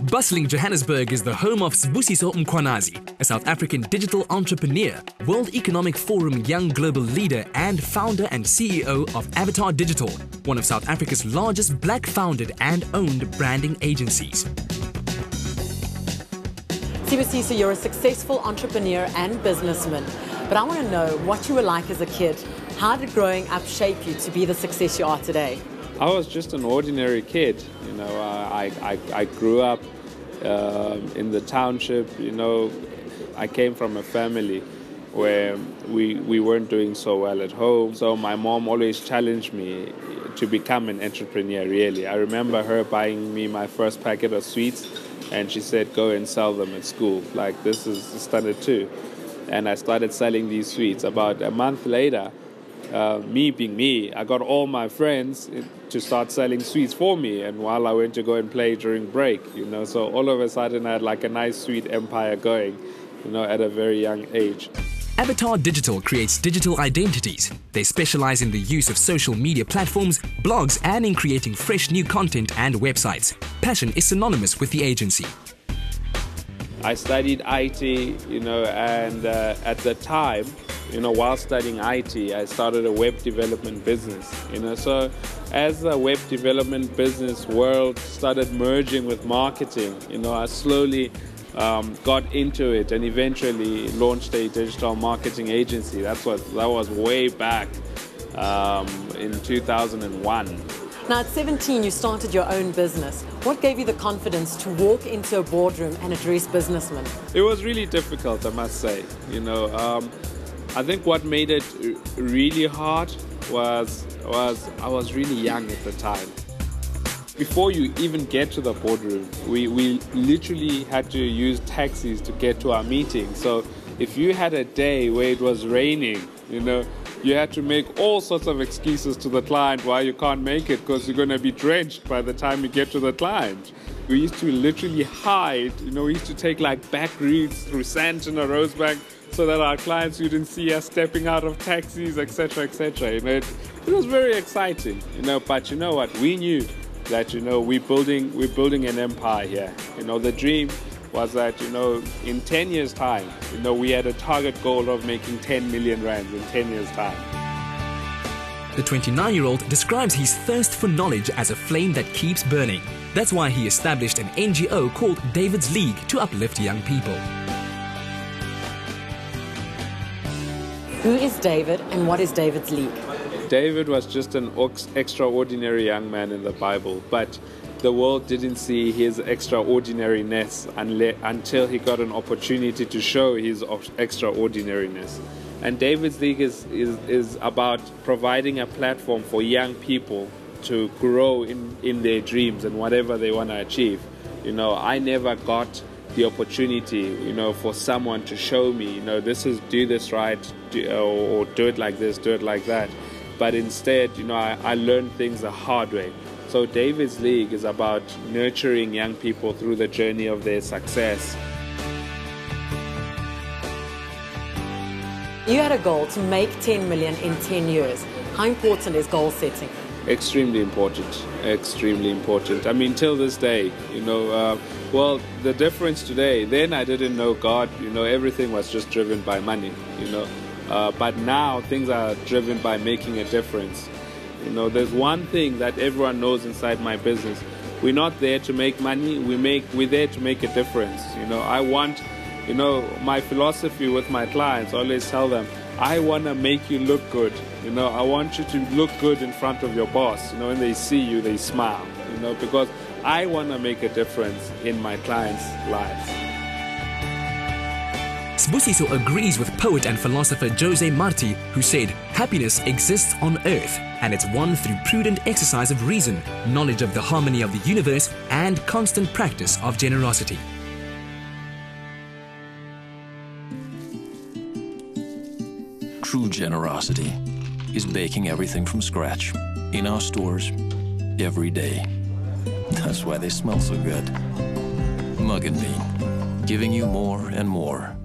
Bustling Johannesburg is the home of Zibusiso, a South African digital entrepreneur, World Economic Forum young global leader and founder and CEO of Avatar Digital, one of South Africa's largest black-founded and owned branding agencies. Zibusiso, you're a successful entrepreneur and businessman, but I want to know what you were like as a kid. How did growing up shape you to be the success you are today? I was just an ordinary kid. I grew up in the township. I came from a family where we weren't doing so well at home. So my mom always challenged me to become an entrepreneur, really. I remember her buying me my first packet of sweets, and she said, go and sell them at school. Like, this is standard 2. And I started selling these sweets. About a month later, me being me, I got all my friends to start selling sweets for me, and while I went to go and play during break, so all of a sudden I had like a nice sweet empire going, at a very young age. Avatar Digital creates digital identities. They specialize in the use of social media platforms, blogs, and in creating fresh new content and websites. Passion is synonymous with the agency. I studied IT, and at the time, while studying IT, I started a web development business, So as the web development business world started merging with marketing, I slowly got into it and eventually launched a digital marketing agency. That was way back in 2001. Now at 17, you started your own business. What gave you the confidence to walk into a boardroom and address businessmen? It was really difficult, I must say. I think what made it really hard was I was really young at the time. Before you even get to the boardroom, we literally had to use taxis to get to our meeting. So if you had a day where it was raining, you had to make all sorts of excuses to the client why you can't make it, because you're going to be drenched by the time you get to the client. We used to literally hide, we used to take like back routes through Sandton or Rosebank so that our clients wouldn't see us stepping out of taxis, etc., etc. It was very exciting, but you know what? We knew that, we're building an empire here. The dream was that, in 10 years' time, we had a target goal of making 10 million rands in 10 years' time. The 29-year-old describes his thirst for knowledge as a flame that keeps burning. That's why he established an NGO called David's League to uplift young people. Who is David and what is David's League? David was just an extraordinary young man in the Bible, but the world didn't see his extraordinariness until he got an opportunity to show his extraordinariness. And David's League is about providing a platform for young people to grow in their dreams and whatever they want to achieve. I never got the opportunity, for someone to show me, do this right, or do it like this, do it like that. But instead, I learned things the hard way. So David's League is about nurturing young people through the journey of their success. You had a goal to make 10 million in 10 years. How important is goal setting? Extremely important, extremely important. I mean, till this day, well, the difference today, then I didn't know God, everything was just driven by money, but now things are driven by making a difference. There's one thing that everyone knows inside my business. We're not there to make money, we're there to make a difference. I want, my philosophy with my clients, I always tell them, I want to make you look good. I want you to look good in front of your boss. When they see you, they smile, because I want to make a difference in my clients' lives. Zibusiso agrees with poet and philosopher Jose Marti, who said, happiness exists on earth, and it's won through prudent exercise of reason, knowledge of the harmony of the universe, and constant practice of generosity. True generosity is baking everything from scratch in our stores every day. That's why they smell so good. Mug and Bean, giving you more and more.